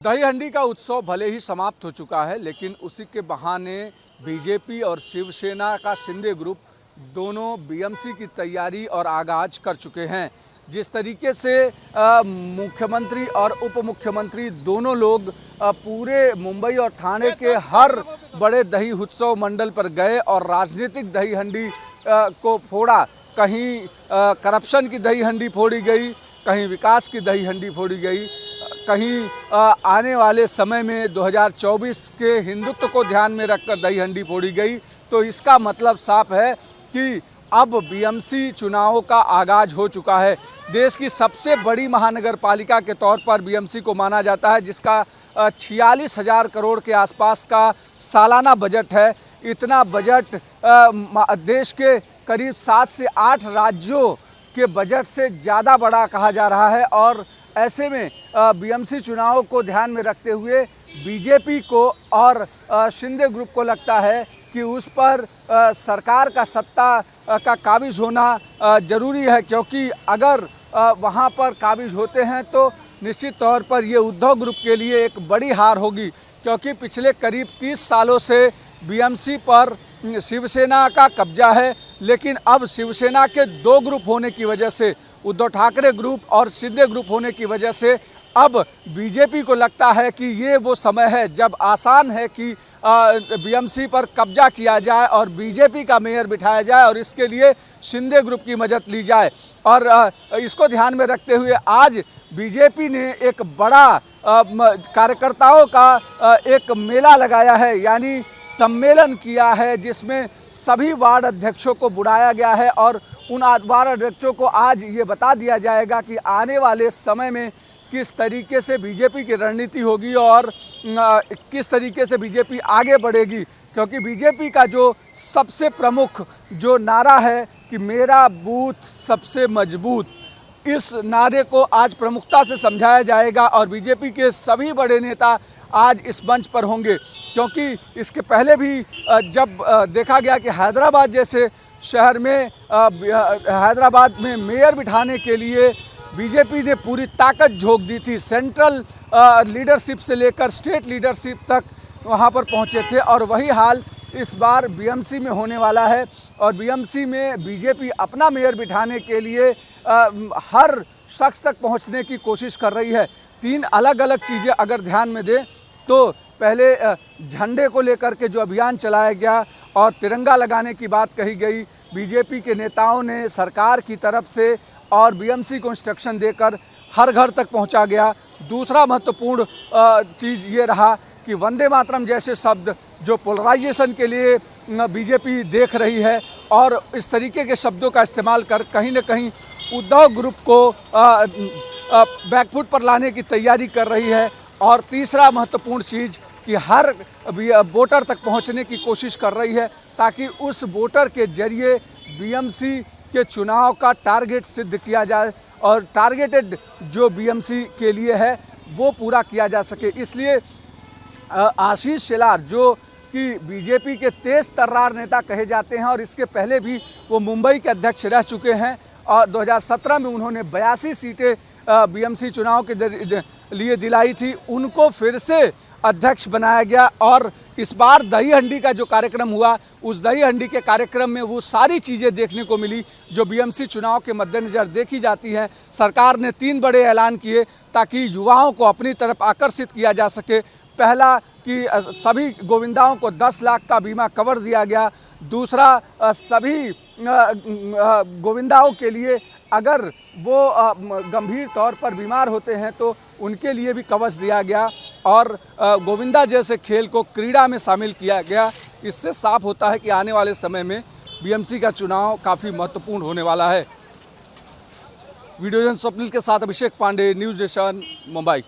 दही हंडी का उत्सव भले ही समाप्त हो चुका है, लेकिन उसी के बहाने बीजेपी और शिवसेना का शिंदे ग्रुप दोनों बीएमसी की तैयारी और आगाज कर चुके हैं। जिस तरीके से मुख्यमंत्री और उप मुख्यमंत्री दोनों लोग पूरे मुंबई और ठाणे के हर बड़े दही उत्सव मंडल पर गए और राजनीतिक दही हंडी को फोड़ा। कहीं करप्शन की दही हंडी फोड़ी गई, कहीं विकास की दही हंडी फोड़ी गई, कहीं आने वाले समय में 2024 के हिंदुत्व को ध्यान में रखकर दही हंडी फोड़ी गई। तो इसका मतलब साफ है कि अब बीएमसी चुनावों का आगाज हो चुका है। देश की सबसे बड़ी महानगर पालिका के तौर पर बीएमसी को माना जाता है, जिसका 46,000 करोड़ के आसपास का सालाना बजट है। इतना बजट देश के करीब 7 से 8 राज्यों के बजट से ज़्यादा बड़ा कहा जा रहा है। और ऐसे में बीएमसी चुनाव को ध्यान में रखते हुए बीजेपी को और शिंदे ग्रुप को लगता है कि उस पर सरकार का सत्ता का काबिज होना ज़रूरी है, क्योंकि अगर वहां पर काबिज होते हैं तो निश्चित तौर पर ये उद्धव ग्रुप के लिए एक बड़ी हार होगी। क्योंकि पिछले करीब 30 सालों से बीएमसी पर शिवसेना का कब्जा है, लेकिन अब शिवसेना के 2 ग्रुप होने की वजह से, उद्धव ठाकरे ग्रुप और शिंदे ग्रुप होने की वजह से अब बीजेपी को लगता है कि ये वो समय है जब आसान है कि बीएमसी पर कब्जा किया जाए और बीजेपी का मेयर बिठाया जाए और इसके लिए शिंदे ग्रुप की मदद ली जाए। और इसको ध्यान में रखते हुए आज बीजेपी ने एक बड़ा कार्यकर्ताओं का एक मेला लगाया है, यानी सम्मेलन किया है, जिसमें सभी वार्ड अध्यक्षों को बुलाया गया है और उन वार्ड अध्यक्षों को आज ये बता दिया जाएगा कि आने वाले समय में किस तरीके से बीजेपी की रणनीति होगी और किस तरीके से बीजेपी आगे बढ़ेगी। क्योंकि बीजेपी का जो सबसे प्रमुख जो नारा है कि मेरा बूथ सबसे मजबूत, इस नारे को आज प्रमुखता से समझाया जाएगा और बीजेपी के सभी बड़े नेता आज इस मंच पर होंगे। क्योंकि इसके पहले भी जब देखा गया कि हैदराबाद जैसे शहर में हैदराबाद में मेयर बिठाने के लिए बीजेपी ने पूरी ताकत झोंक दी थी। सेंट्रल लीडरशिप से लेकर स्टेट लीडरशिप तक वहां पर पहुंचे थे और वही हाल इस बार बीएमसी में होने वाला है। और बीएमसी में बीजेपी अपना मेयर बिठाने के लिए हर शख्स तक पहुंचने की कोशिश कर रही है। 3 अलग अलग चीज़ें अगर ध्यान में दें तो पहले झंडे को लेकर के जो अभियान चलाया गया और तिरंगा लगाने की बात कही गई, बीजेपी के नेताओं ने सरकार की तरफ से और बीएमसी को इंस्ट्रक्शन देकर हर घर तक पहुंचा गया। दूसरा महत्वपूर्ण चीज़ ये रहा कि वंदे मातरम जैसे शब्द जो पोलराइजेशन के लिए बीजेपी देख रही है और इस तरीके के शब्दों का इस्तेमाल कर कहीं न कहीं उद्धव ग्रुप को बैकफुट पर लाने की तैयारी कर रही है। और तीसरा महत्वपूर्ण चीज़ कि हर वोटर तक पहुंचने की कोशिश कर रही है, ताकि उस वोटर के जरिए बीएमसी के चुनाव का टारगेट सिद्ध किया जाए और टारगेटेड जो बीएमसी के लिए है वो पूरा किया जा सके। इसलिए आशीष शेलार जो कि बीजेपी के तेज तर्रार नेता कहे जाते हैं और इसके पहले भी वो मुंबई के अध्यक्ष रह चुके हैं और 2017 में उन्होंने 82 सीटें बीएमसी चुनाव के लिए दिलाई थी, उनको फिर से अध्यक्ष बनाया गया। और इस बार दही हंडी का जो कार्यक्रम हुआ, उस दही हंडी के कार्यक्रम में वो सारी चीज़ें देखने को मिली जो बीएमसी चुनाव के मद्देनज़र देखी जाती हैं। सरकार ने 3 बड़े ऐलान किए ताकि युवाओं को अपनी तरफ आकर्षित किया जा सके। पहला कि सभी गोविंदाओं को 10 लाख का बीमा कवर दिया गया। दूसरा, सभी गोविंदाओं के लिए अगर वो गंभीर तौर पर बीमार होते हैं तो उनके लिए भी कवच दिया गया और गोविंदा जैसे खेल को क्रीड़ा में शामिल किया गया। इससे साफ होता है कि आने वाले समय में बीएमसी का चुनाव काफ़ी महत्वपूर्ण होने वाला है। वीडियो जर्नलिस्ट स्वप्निल के साथ अभिषेक पांडे, न्यूज़ नेशन, मुंबई।